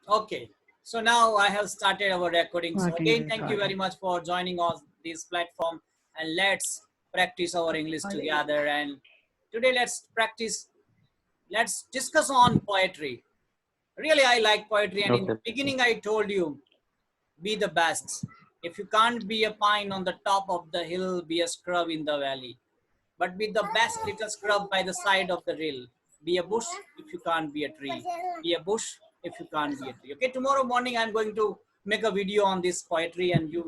Okay, so now I have started our recording. So again, thank you very Recording. much for joining on this platform, and let's practice our English together. And today let's discuss on poetry. Really, I like poetry, and in the Okay. beginning I told you, be the best. If you can't be a pine on the top of the hill, be a scrub in the valley. But be the best little scrub by the side of the rill. Be a bush if you can't be a tree. Be a bush if you can't be a tree. Okay, tomorrow morning I'm going to make a video on this poetry, and you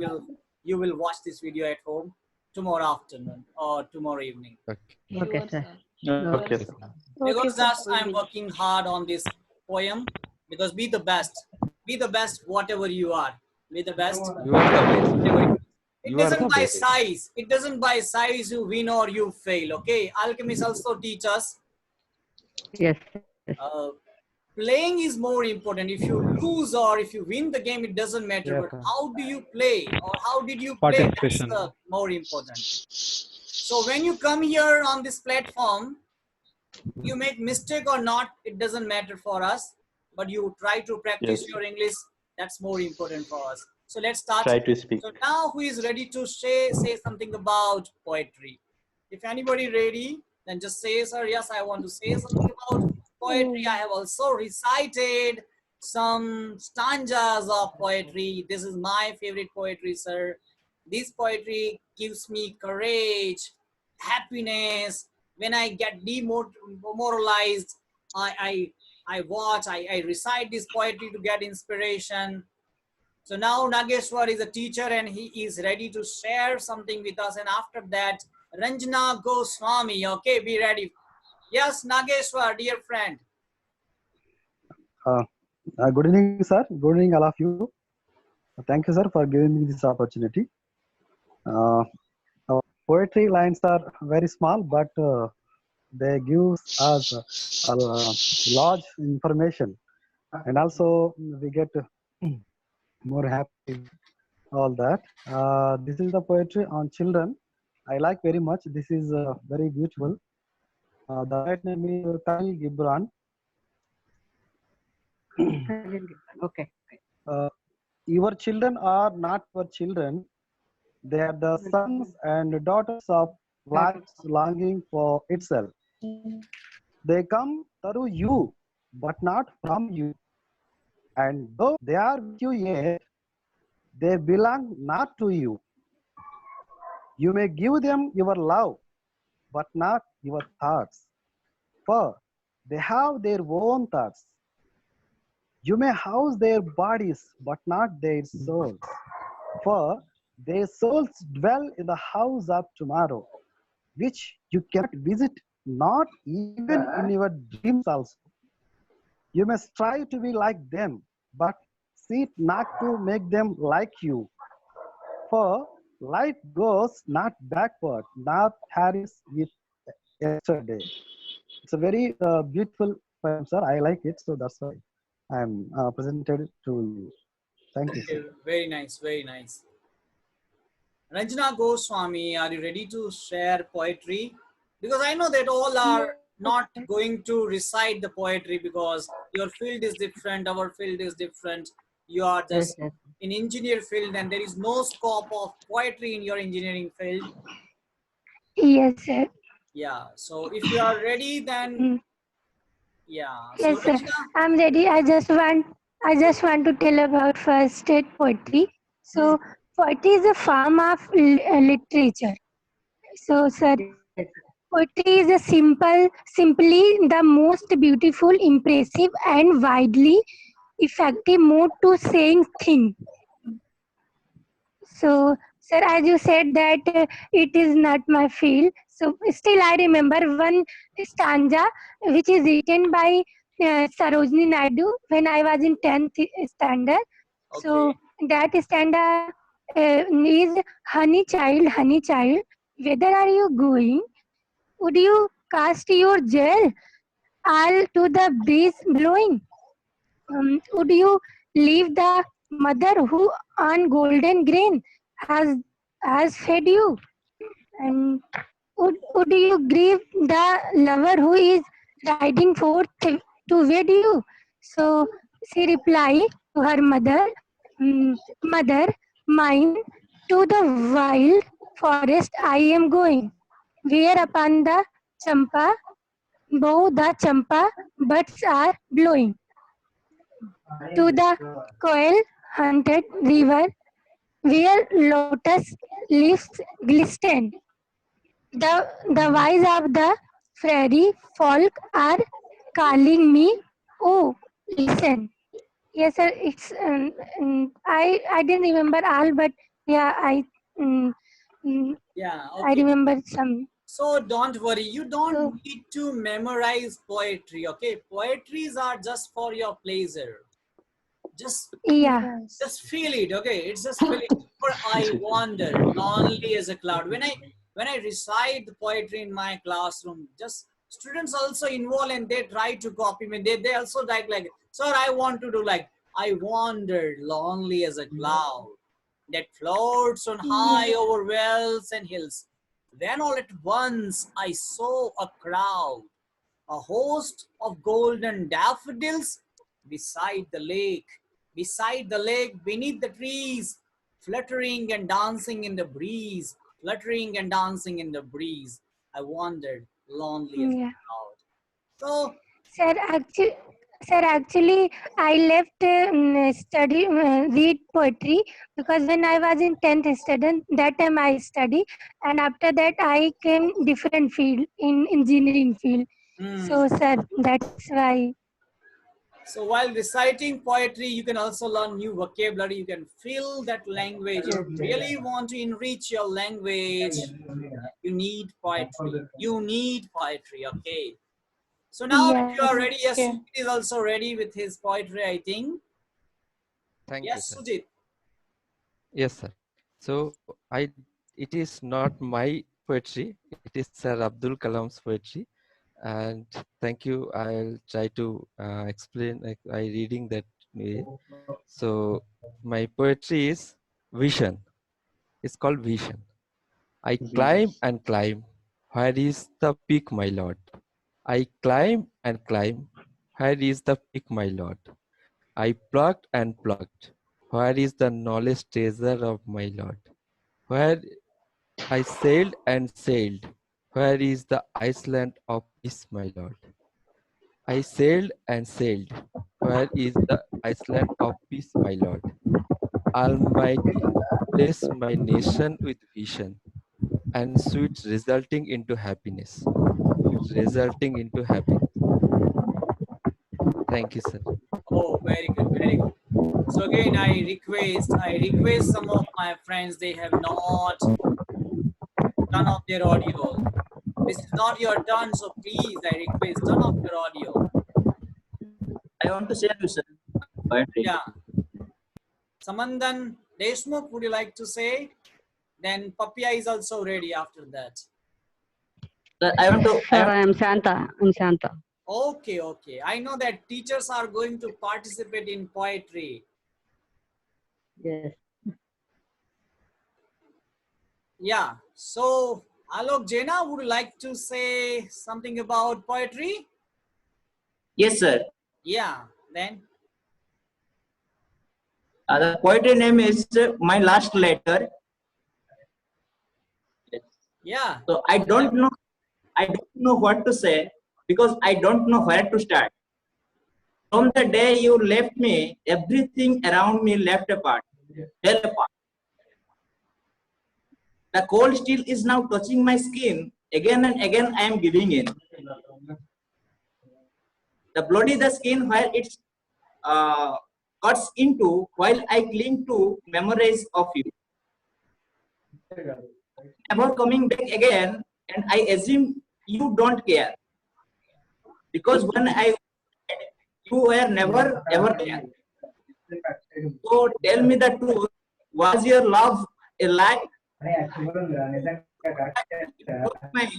will watch this video at home tomorrow afternoon or tomorrow evening. Okay, sir. Okay. Okay. Because Okay, sir. just I'm working hard on this poem. Because be the best. Be the best whatever you are. Be the best. You are the best. It You are doesn't the by best. size. It doesn't by size you win or you fail. Okay. Alchemists also teach us Yes. uh, playing is more important. If you lose or if you win the game, it doesn't matter. But how do you play or how did you play? That's the more important. So when you come here on this platform, you make mistake or not, it doesn't matter for us. But you try to practice Yes. your English. That's more important for us. So let's start. Try to speak. So now who is ready to say something about poetry? If anybody ready, then just say, sir, yes, I want to say something about poetry. I have also recited some stanzas of poetry. This is my favorite poetry, sir. This poetry gives me courage, happiness. When I get demoralized, I watch, I recite this poetry to get inspiration. So now Nageshwar is a teacher and he is ready to share something with us. And after that, Ranjana Goswami. Okay, be ready. Yes, Nageshwar, dear friend. Good evening, sir. Good evening, all of you. Thank you, sir, for giving me this opportunity. Our poetry lines are very small, but they give us large information, and also we get more happy. All that. This is the poetry on children. I like very much. This is very beautiful. The poet name is Khalil Gibran. Okay. Your children are not your children. They are the sons and daughters of life's longing for itself. They come through you, but not from you. And though they are with you yet, they belong not to you. You may give them your love, but not your thoughts, for they have their own thoughts. You may house their bodies, but not their souls, for their souls dwell in the house of tomorrow, which you cannot visit, not even in your dreams also. You may strive to be like them, but seek not to make them like you. For life goes not backward, nor tarries with yesterday. It's a very beautiful poem, sir. I like it, so that's why I'm presented to you. Thank you, sir. Okay, very nice, very nice. Ranjana Goswami, are you ready to share poetry? Because I know that all are not going to recite the poetry because your field is different, our field is different. You are Yes, just yes. in engineer field and there is no scope of poetry in your engineering field. Yes, sir. Yeah, so if you are ready, then Mm. yeah. So Yes, sir. Ranjana, I'm ready. I just want to tell about first state poetry. So poetry is a form of literature. So, sir, poetry is a simply the most beautiful, impressive, and widely effective mode to saying things. So, sir, as you said that it is not my field. So, still I remember one stanza which is written by Sarojini Naidu when I was in 10th standard. So, okay. that stanza is honey child, whither are you going? Would you cast your gel all to the breeze blowing? Would you leave the mother who on golden grain has fed you? And would you grieve the lover who is riding forth to wed you? So she replied to her mother, Mother, mine, to the wild forest I am going. Whereupon the champa, bow the champa buds are blowing. To the coil haunted river, where lotus leaves glisten. The voice of the fairy folk are calling me. Oh, listen. Yes, sir. It's I didn't remember all, but yeah, um, Yeah, I okay. remember some. So don't worry, you don't So need to memorize poetry, okay? Poetries are just for your pleasure. Just yeah, just feel it, okay? It's just feel it. For I wander lonely as a cloud. When I recite the poetry in my classroom, just students also involve and they try to copy me. They also like, sir, I want to do like I wandered lonely as a cloud that floats on high yeah, over wells and hills. Then all at once I saw a crowd, a host of golden daffodils beside the lake, beneath the trees, fluttering and dancing in the breeze, fluttering and dancing in the breeze. I wandered lonely as a yeah. cloud. So, Sir, actually, I left read poetry because when I was in 10th student, that time I study, and after that I came different field in engineering field. hmm. So, sir, that's why. So while reciting poetry, you can also learn new vocabulary. You can feel that language. If Yes, you really want to enrich your language, you need poetry. You need poetry, okay? So now if you yes, are ready, yes, sure. Sujit is also ready with his poetry, I think. Thank you, Yes, sir. Sujit. Yes, sir. So it is not my poetry. It is Sir Abdul Kalam's poetry. And thank you. I'll try to explain like by reading that way. So my poetry is vision. It's called vision. I climb and climb. Where is the peak, my lord? I climb and climb. Where is the peak, my lord? I plucked and plucked. Where is the knowledge treasure of my lord? Where I sailed and sailed. Where is the Iceland of peace, my lord? I sailed and sailed. Where is the Iceland of peace, my lord? Almighty, bless my nation with vision and sweet resulting into happiness. Sweet resulting into happiness. Thank you, sir. Oh, very good, very good. So again, I request some of my friends, they have not turn off their audio. This is not your turn, so please, I request, turn off your audio. I want to share you, sir. Poetry. Yeah. Samandan Deshmukh, would you like to say? Then Papia is also ready after that. Sir, I want to. Sir, I am Shanta. I'm Shanta. Okay, okay. I know that teachers are going to participate in poetry. Yes. Yeah. So, Alok Jaina, would you like to say something about poetry? Yes, sir. Yeah. Then, The poetry name is My Last Letter. Yes. yeah. So I don't know. I don't know what to say because I don't know where to start. From the day you left me, everything around me left apart, fell apart. The cold steel is now touching my skin. Again and again, I am giving in. The bloody the skin while it cuts into, while I cling to memories of you. Never coming back again, and I assume you don't care because when you were never ever there. So tell me the truth. Was your love a lie? You broke my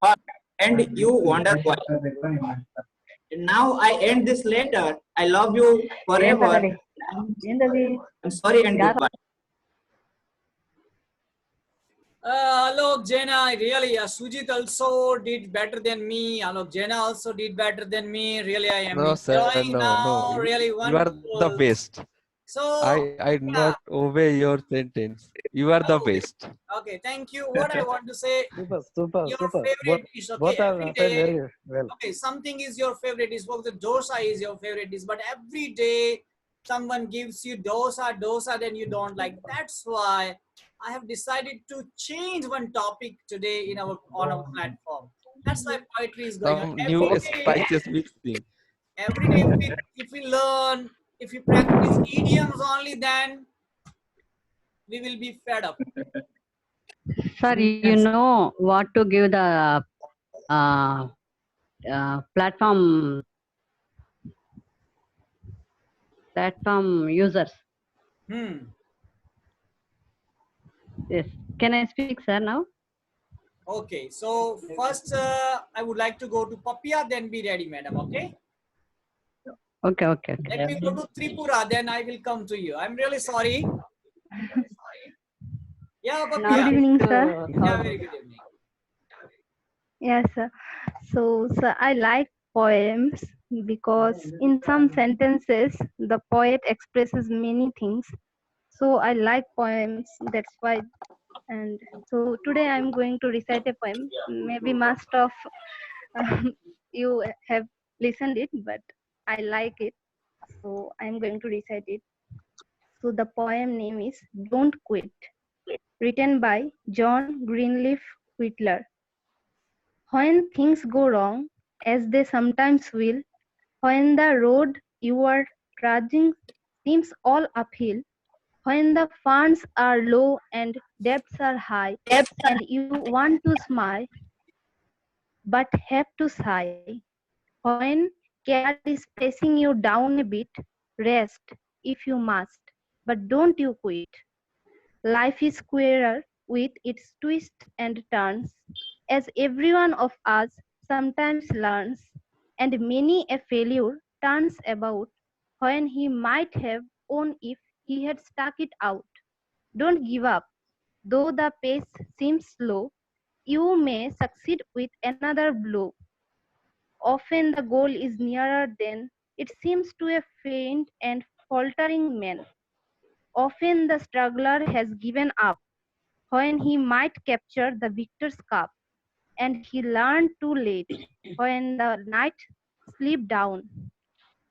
heart, and you wonder why. And now I end this letter. I love you forever. I'm sorry and goodbye. Alok Jena, really, Sujit also did better than me. Alok Jena also did better than me. Really, I am No, sir, enjoying no. now. Really You are the wonderful. best. So, I yeah. not obey your sentence. You are the Oh, best. okay. Thank you. What I want to say, Super, super, your super. favorite dish. Okay, Both every are said day. very well. Okay, something is your favorite dish. For the dosa is your favorite dish, but every day someone gives you dosa, then you don't like. That's why I have decided to change one topic today in our on our platform. That's why poetry is going on Some new every day. spices mixing. Every day, if we learn, if we practice idioms only, then we will be fed up. Sir, you know what to give the uh, platform users. Hmm. Yes. Can I speak, sir, now? Okay. So first, I would like to go to Papia, then be ready, madam. Okay. Okay, okay, okay. Let me go to Tripura, then I will come to you. I'm really sorry. Yeah, Good Papia. evening, sir. Yeah, very good evening. Yes, sir. So, sir, I like poems because in some sentences the poet expresses many things. So I like poems. That's why. And so today I'm going to recite a poem. Maybe most of you have listened it, but I like it. So I'm going to recite it. So the poem name is Don't Quit, written by John Greenleaf Whittier. When things go wrong, as they sometimes will, when the road you are trudging seems all uphill, when the funds are low and debts are high, and you want to smile but have to sigh, when care is pressing you down a bit, rest if you must, but don't you quit. Life is queerer with its twists and turns, as every one of us sometimes learns, and many a failure turns about when he might have won if he had stuck it out. Don't give up, though the pace seems slow, you may succeed with another blow. Often the goal is nearer than it seems to a faint and faltering man. Often the struggler has given up when he might capture the victor's cup, and he learned too late when the night slipped down.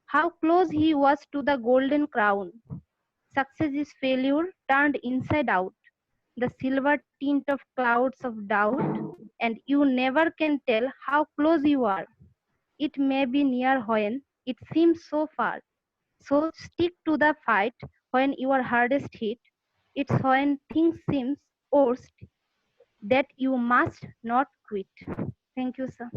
How close he was to the golden crown. Success is failure turned inside out, the silver tint of clouds of doubt, and you never can tell how close you are. It may be near when it seems so far. So stick to the fight when you are hardest hit. It's when things seem worst that you must not quit. Thank you, sir.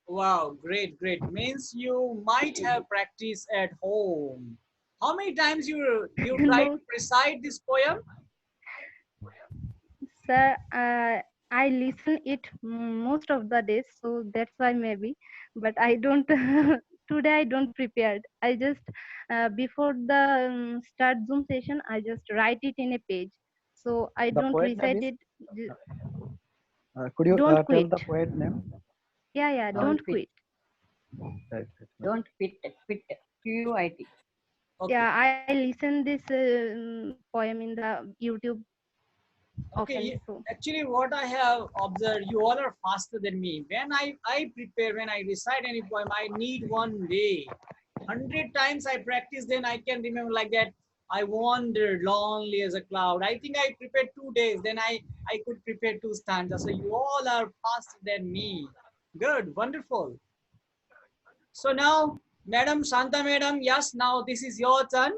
Wow, great, great. Means you might have practiced at home. How many times you try No, to recite this poem? sir, I listen it most of the days, so that's why maybe. But I don't. Today I don't prepared. I just before the start Zoom session, I just write it in a page. So I The don't poet name recite is, it. could you Don't tell quit. the poet name? Yeah, Don't don't quit. quit. Right, right, right. Don't quit. Quit. QUIT. Okay. Yeah, I listen this poem in the YouTube Okay. often. So Actually, what I have observed, you all are faster than me. When I prepare, when I recite any poem, I need 1 day. 100 times I practice, then I can remember like that. I wandered lonely as a cloud. I think I prepared 2 days. Then I could prepare 2 stanzas. So you all are faster than me. Good, wonderful. So now, Madam Shanta, Madam, yes, now this is your turn.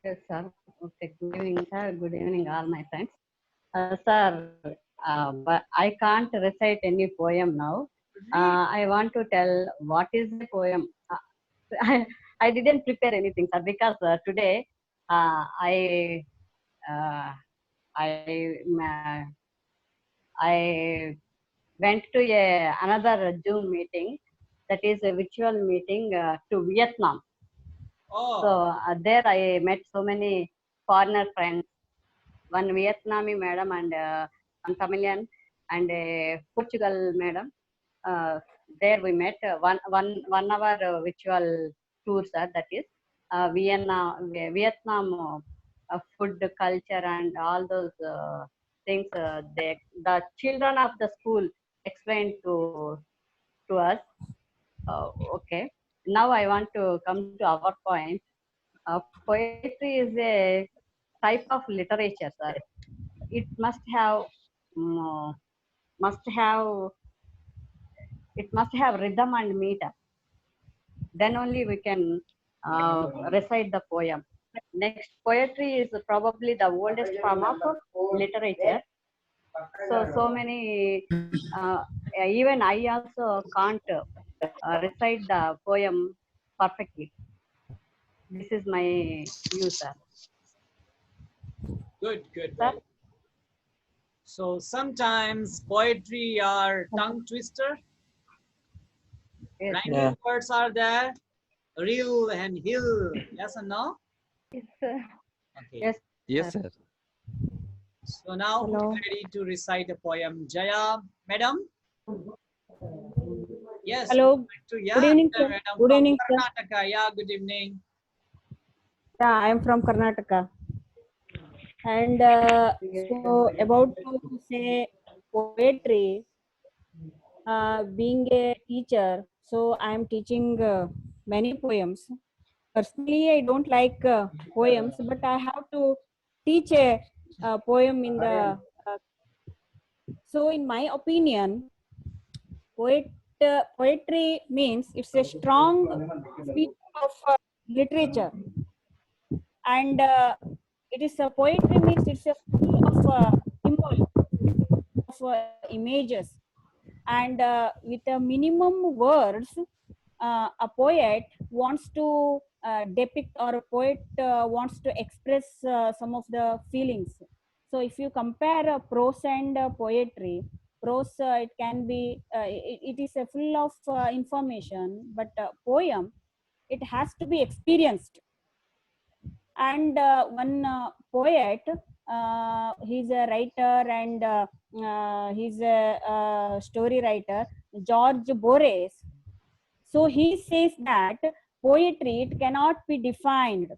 Yes, sir. Okay. Good evening, sir. Good evening, all my friends. Sir, but I can't recite any poem now. I want to tell what is the poem. I didn't prepare anything, sir, because today uh, I I went to another Zoom meeting, that is a virtual meeting to Vietnam. So Oh, there I met so many foreigner friends, one Vietnamese madam and one Tamilian and a Portugal madam. There we met 1 hour virtual tour, sir. That is Vienna, Vietnam food culture and all those things. The children of the school explained to us. Okay. Now I want to come to our point. Poetry is a type of literature, sir. It must have mm, must have it must have rhythm and meter. Then only we can recite the poem. Next, poetry is probably the oldest form of literature. So many. Even I also can't recite the poem perfectly. This is my view, sir. Good, good. Sir? So sometimes poetry are tongue twister. Yes, Rhyming words are there. Real and hill. Yes or no? yes, sir. Okay. Yes, Yes, sir. sir. So now who's Hello. ready to recite a poem? Jaya, madam? Yes. Hello. would like to, Good evening, sir. madam, Good from evening, sir. Karnataka. Yeah, good evening. Yeah, I am from Karnataka. And so about to say poetry, being a teacher, so I am teaching many poems. Personally, I don't like poems, but I have to teach a poem in the. So, in my opinion, poetry means it's a strong speech of literature, and it is a poetry means it's a full of symbol of images, and with a minimum words, a poet wants to depict, or a poet wants to express some of the feelings. So if you compare prose and poetry, prose it can be it is full of information, but poem, it has to be experienced. And one poet, he's a writer, and he's a story writer, George Borges. So he says that poetry, it cannot be defined,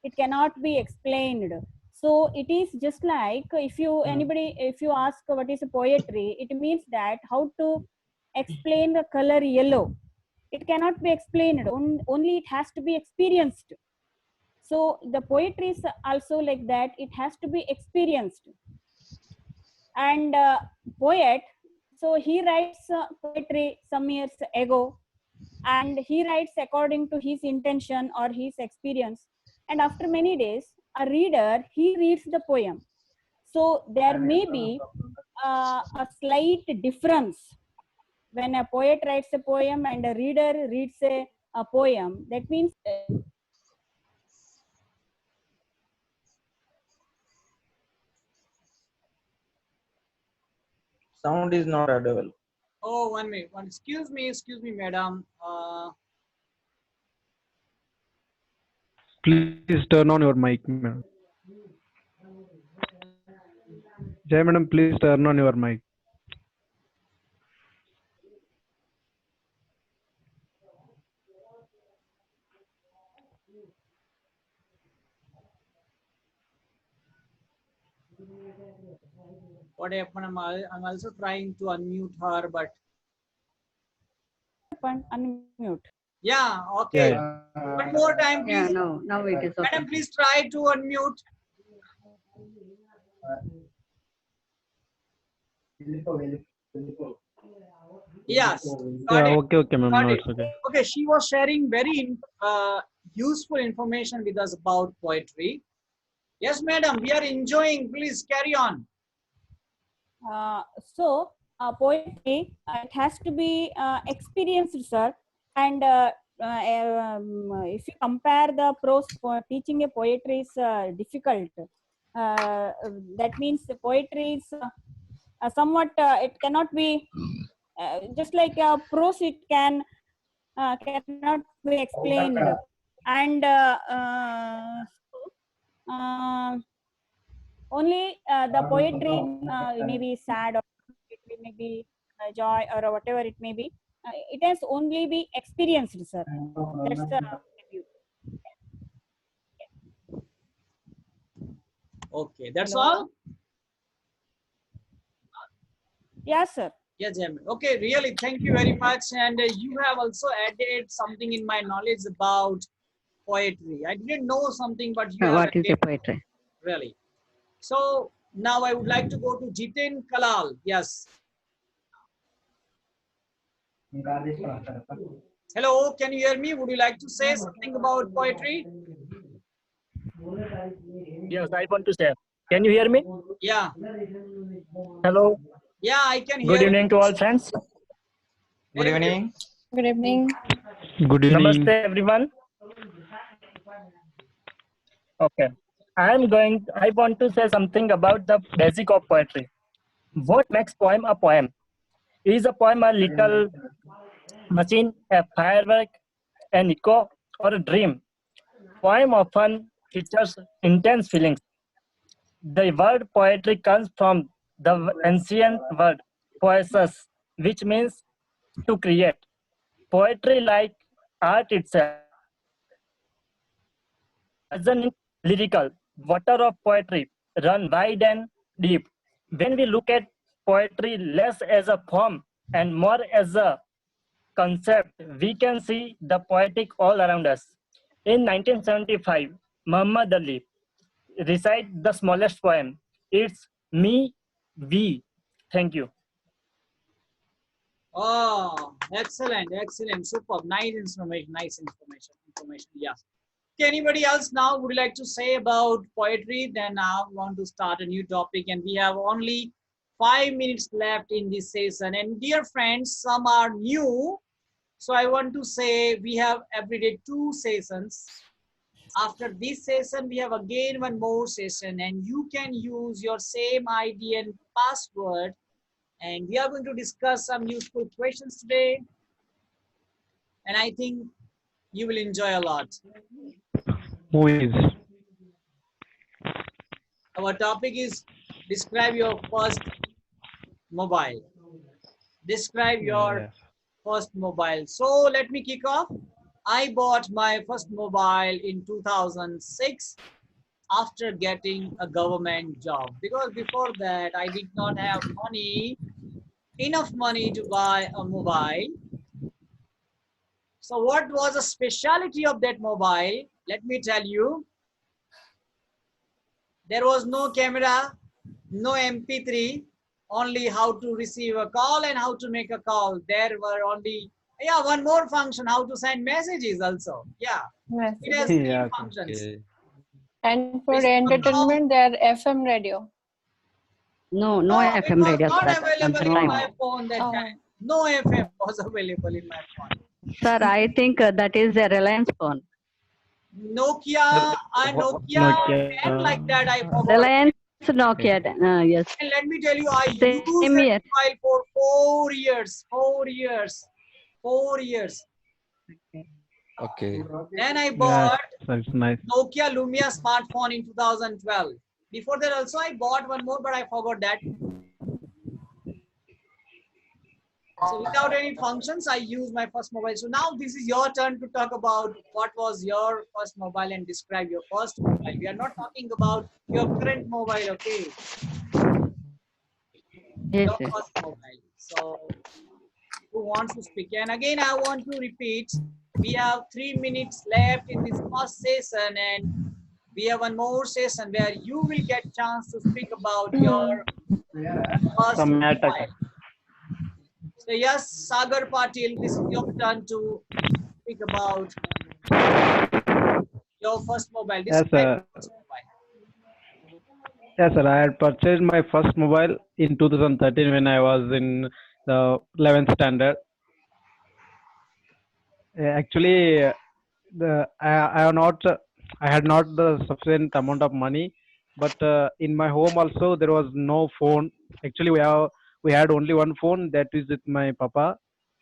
it cannot be explained. So it is just like, if you if you ask what is poetry, it means that how to explain the color yellow. It cannot be explained, only it has to be experienced. So the poetry is also like that, it has to be experienced. And poet, so he writes poetry some years ago, and he writes according to his intention or his experience, and after many days a reader, he reads the poem. So there may be a slight difference when a poet writes a poem and a reader reads a poem. That means Sound is not audible. Oh, 1 minute. Excuse me, madam. Please turn on your mic, madam. Jai madam, please turn on your mic. What happened? I'm also trying to unmute her, but unmute. yeah, okay. Yeah. One more time, Yeah, please. now it is okay. Madam, please try to unmute. Yes. Got Yeah, it. okay, ma'am. Got No, it. it's okay. Okay, she was sharing very useful information with us about poetry. Yes, madam, we are enjoying. Please carry on. So poetry, it has to be experienced, sir. And if you compare the prose, teaching a poetry is difficult. That means the poetry is somewhat, it cannot be just like prose, it cannot be explained. And Only the poetry may be sad, or it may be joy, or whatever it may be. It has only be experienced, sir. That's the review. Okay, that's Hello. all. Yes, sir. Yes, Jamie. Okay, really, thank you very much. And you have also added something in my knowledge about poetry. I didn't know something, but you have What is a added poetry? really. So now I would like to go to Jiten Kalal. Yes. Hello, can you hear me? Would you like to say something about poetry? Yes, I want to say. Can you hear me? Yeah. Hello. Yeah, I can hear Good you. evening to all friends. Good evening. Good evening. Good evening. Namaste, everyone. Okay. I want to say something about the basic of poetry. What makes poem a poem? Is a poem a little machine, a firework, an echo, or a dream? Poem often features intense feelings. The word poetry comes from the ancient word poesis, which means to create. Poetry, like art itself, isn't lyrical. Water of poetry run wide and deep. When we look at poetry less as a form and more as a concept, we can see the poetic all around us. In 1975, Muhammad Ali recited the smallest poem. It's Me, We. Thank you. Oh, excellent, excellent, superb, nice information, nice information. Yeah. Okay, anybody else now would like to say about poetry? Then I want to start a new topic, and we have only 5 minutes left in this session. And dear friends, some are new, so I want to say we have every day 2 sessions. After this session, we have again 1 more session, and you can use your same ID and password. And we are going to discuss some useful questions today. And I think you will enjoy a lot. Who is? Our topic is describe your first mobile. Describe your Yes. first mobile. So let me kick off. I bought my first mobile in 2006 after getting a government job, because before that I did not have enough money to buy a mobile. So what was the speciality of that mobile? Let me tell you. There was no camera, no MP3, only how to receive a call and how to make a call. There were only, yeah, 1 more function, how to send messages also. Yeah, it has 3 Yeah. functions. Okay. And for Receive a call. entertainment, there are FM radio. No, No, it FM was radios not at available that in time. my phone that Oh. time. No FM was available in my phone. Sir, I think that is a Reliance phone. Nokia, Nokia. 10 like that, I forgot. Reliance Nokia. Yes. And let me tell you, I used Same that year. mobile for 4 years. 4 years. 4 years. Okay. Then I Yes, bought that's nice. Nokia Lumia smartphone in 2012. Before that also I bought 1 more, but I forgot that. So without any functions, I use my first mobile. So now this is your turn to talk about what was your first mobile and describe your first mobile. We are not talking about your current mobile, okay? Yes, Your yes. first mobile. So who wants to speak? And again, I want to repeat, we have 3 minutes left in this first session, and we have 1 more session where you will get chance to speak about your first Some mobile. So yes, Sagar Patil, this is your turn to speak about your first mobile. Yes, Describe sir. your first mobile. Yes, sir. I had purchased my first mobile in 2013 when I was in the 11th standard. Actually, I had not the sufficient amount of money, but in my home also there was no phone. Actually, we had only 1 phone, that is with my papa,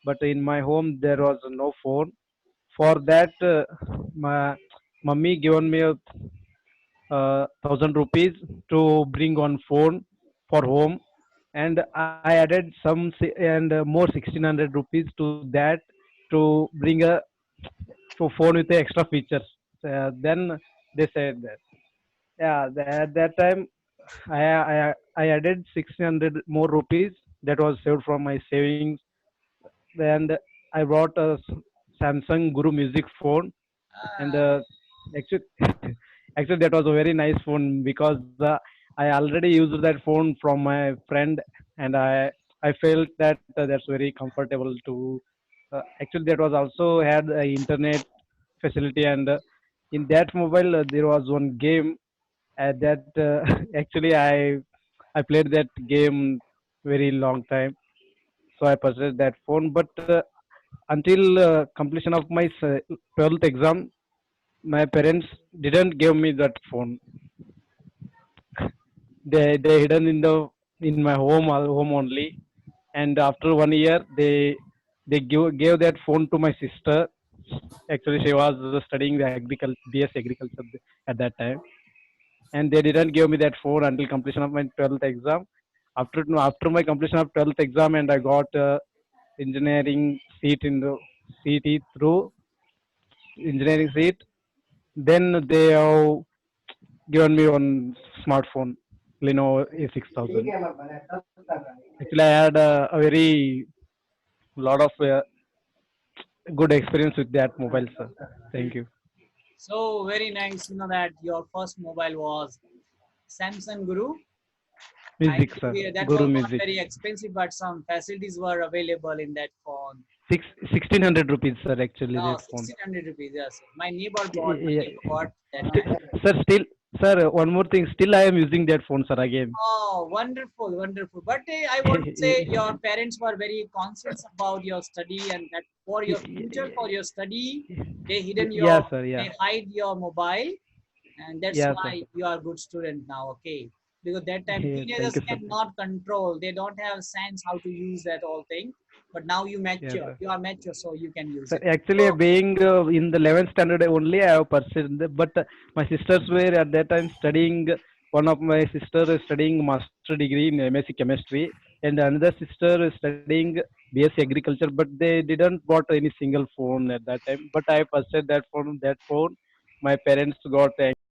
but in my home there was no phone. For that, my mummy given me 1,000 rupees to bring one phone for home, and I added some and more 1,600 rupees to that to bring a phone with the extra features. Then they said that, yeah, at that time I added 600 more rupees that was saved from my savings, and I bought a Samsung Guru Music phone, and Ah, actually, actually that was a very nice phone because I already used that phone from my friend, and I felt that that's very comfortable to. Actually, that was also had internet facility, and in that mobile there was one game that actually I played that game very long time, so I purchased that phone. But until completion of my 12th exam, my parents didn't give me that phone. They hidden in my home only, and after 1 year they gave that phone to my sister. Actually, she was studying the agriculture, BS agriculture at that time, and they didn't give me that phone until completion of my 12th exam. After my completion of 12th exam, and I got engineering seat in the CT through engineering seat, then they have given me one smartphone, Lenovo A6000. Actually, I had a very lot of good experience with that mobile, sir. Thank you. so very nice. You know that your first mobile was Samsung Guru. I Music, sir. that Guru was not Music. very expensive, but some facilities were available in that phone. 1600 rupees, sir. Actually, No, that phone. 1600 rupees. Yes, my neighbor bought. My Yeah. neighbor bought that time. Sir, still, sir. One more thing. Still, I am using that phone, sir. Again. Oh, wonderful, wonderful. But I want to say your parents were very conscious about your study and that for your future, for your study, Yeah, sir. Yeah. they hide your mobile, and that's Yeah, sir. why you are a good student now. Okay, because that time Yeah, thank teenagers you, sir. cannot control. They don't have sense how to use that whole thing. But now you Yeah, mature. sir. You are mature, so you can use Sir, it. actually, So being in the 11th standard only, I have pursued. But my sisters were at that time studying. One of my sister is studying master degree in MSc chemistry, and another sister is studying BSc agriculture. But they didn't bought any single phone at that time. But I purchased that phone. That phone, my parents got